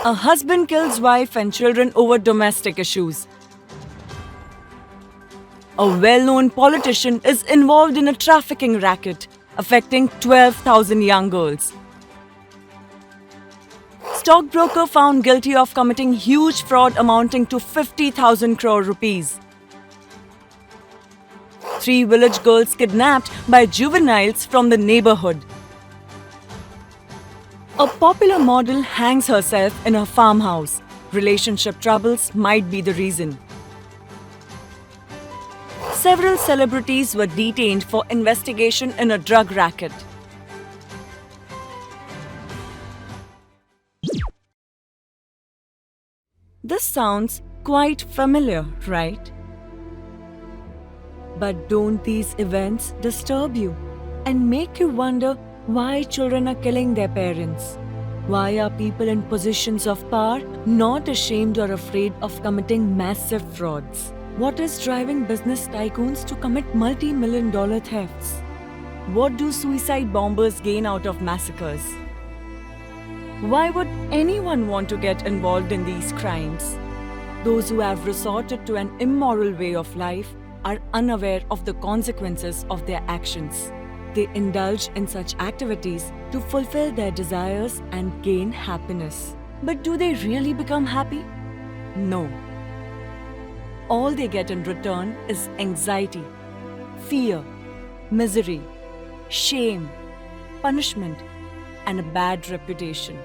A husband kills wife and children over domestic issues. A well-known politician is involved in a trafficking racket affecting 12,000 young girls. Stockbroker found guilty of committing huge fraud amounting to 50,000 crore rupees. 3 village girls kidnapped by juveniles from the neighborhood. A popular model hangs herself in a farmhouse. Relationship troubles might be the reason. Several celebrities were detained for investigation in a drug racket. This sounds quite familiar, right? But don't these events disturb you and make you wonder why children are killing their parents? Why are people in positions of power not ashamed or afraid of committing massive frauds? What is driving business tycoons to commit multi-million-dollar thefts? What do suicide bombers gain out of massacres? Why would anyone want to get involved in these crimes? Those who have resorted to an immoral way of life are unaware of the consequences of their actions. They indulge in such activities to fulfill their desires and gain happiness. But do they really become happy? No. All they get in return is anxiety, fear, misery, shame, punishment, and a bad reputation.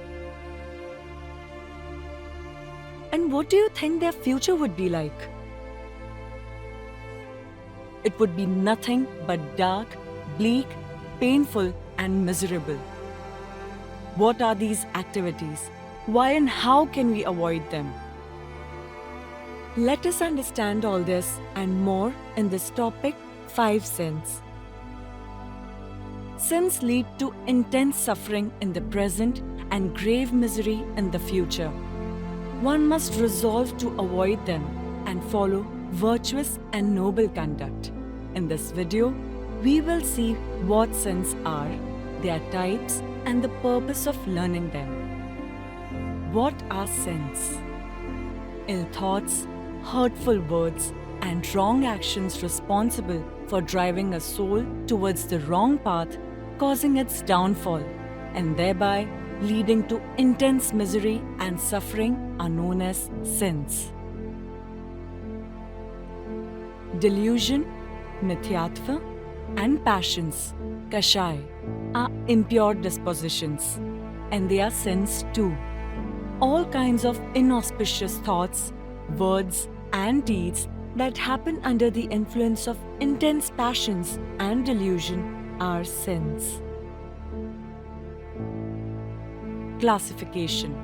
And what do you think their future would be like? It would be nothing but dark, bleak, painful, and miserable. What are these activities? Why and how can we avoid them? Let us understand all this and more in this topic, 5 sins. Sins lead to intense suffering in the present and grave misery in the future. One must resolve to avoid them and follow virtuous and noble conduct. In this video, we will see what sins are, their types, and the purpose of learning them. What are sins? Ill thoughts, hurtful words, and wrong actions responsible for driving a soul towards the wrong path, causing its downfall, and thereby leading to intense misery and suffering are known as sins. Delusion, mithyatva, and passions, kashai, are impure dispositions, and they are sins too. All kinds of inauspicious thoughts, words, and deeds that happen under the influence of intense passions and delusion are sins. Classification.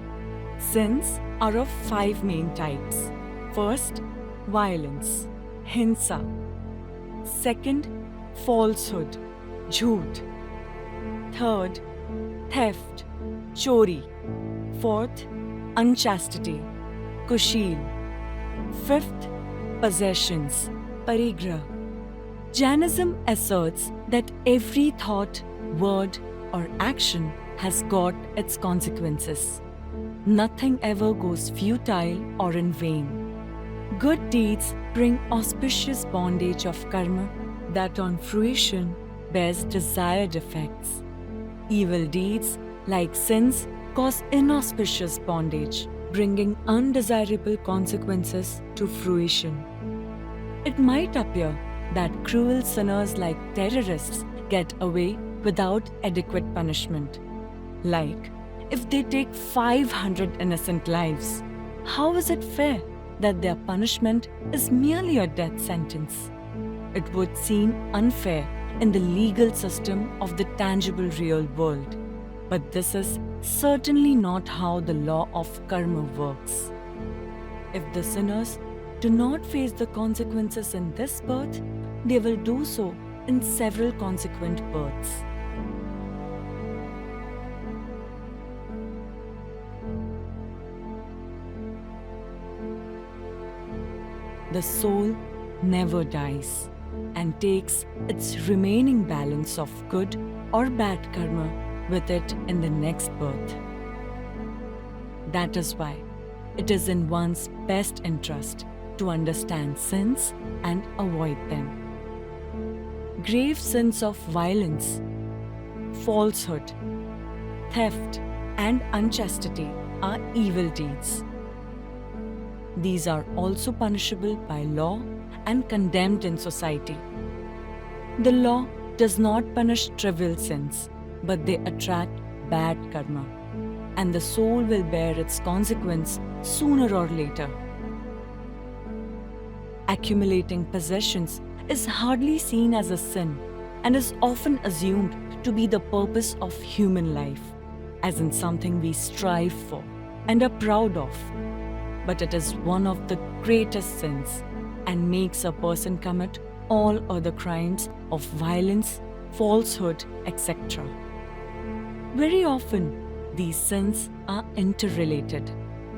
Sins are of 5 main types. First, violence, hinsa. Second, falsehood, jhoot. Third, theft, chori. Fourth, unchastity, kushil. Fifth, possessions, parigrah. Jainism asserts that every thought, word, or action has got its consequences. Nothing ever goes futile or in vain. Good deeds bring auspicious bondage of karma that on fruition bears desired effects. Evil deeds, like sins, cause inauspicious bondage, bringing undesirable consequences to fruition. It might appear that cruel sinners like terrorists get away without adequate punishment. Like, if they take 500 innocent lives, how is it fair that their punishment is merely a death sentence? It would seem unfair in the legal system of the tangible real world. But this is certainly not how the law of karma works. If the sinners do not face the consequences in this birth, they will do so in several consequent births. The soul never dies and takes its remaining balance of good or bad karma with it in the next birth. That is why it is in one's best interest to understand sins and avoid them. Grave sins of violence, falsehood, theft, and unchastity are evil deeds. These are also punishable by law and condemned in society. The law does not punish trivial sins, but they attract bad karma, and the soul will bear its consequence sooner or later. Accumulating possessions is hardly seen as a sin and is often assumed to be the purpose of human life, as in something we strive for and are proud of. But it is one of the greatest sins and makes a person commit all other crimes of violence, falsehood, etc. Very often, these sins are interrelated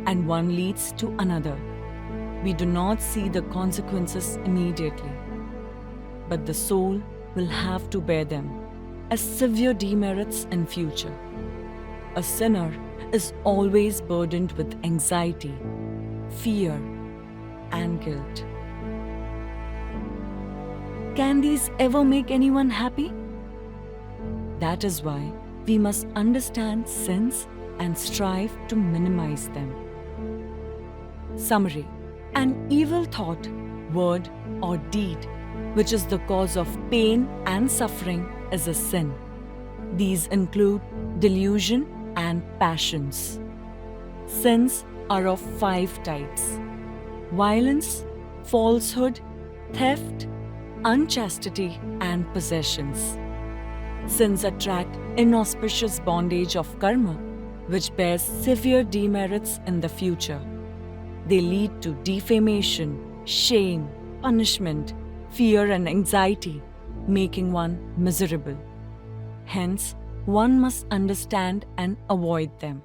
and one leads to another. We do not see the consequences immediately, but the soul will have to bear them as severe demerits in future. A sinner is always burdened with anxiety, fear, and guilt. Can these ever make anyone happy? That is why we must understand sins and strive to minimize them. Summary: an evil thought, word, or deed which is the cause of pain and suffering is a sin. These include delusion and passions. Sins are of 5 types: violence, falsehood, theft, unchastity, and possessions. Sins attract inauspicious bondage of karma, which bears severe demerits in the future. They lead to defamation, shame, punishment, fear, and anxiety, making one miserable. Hence, one must understand and avoid them.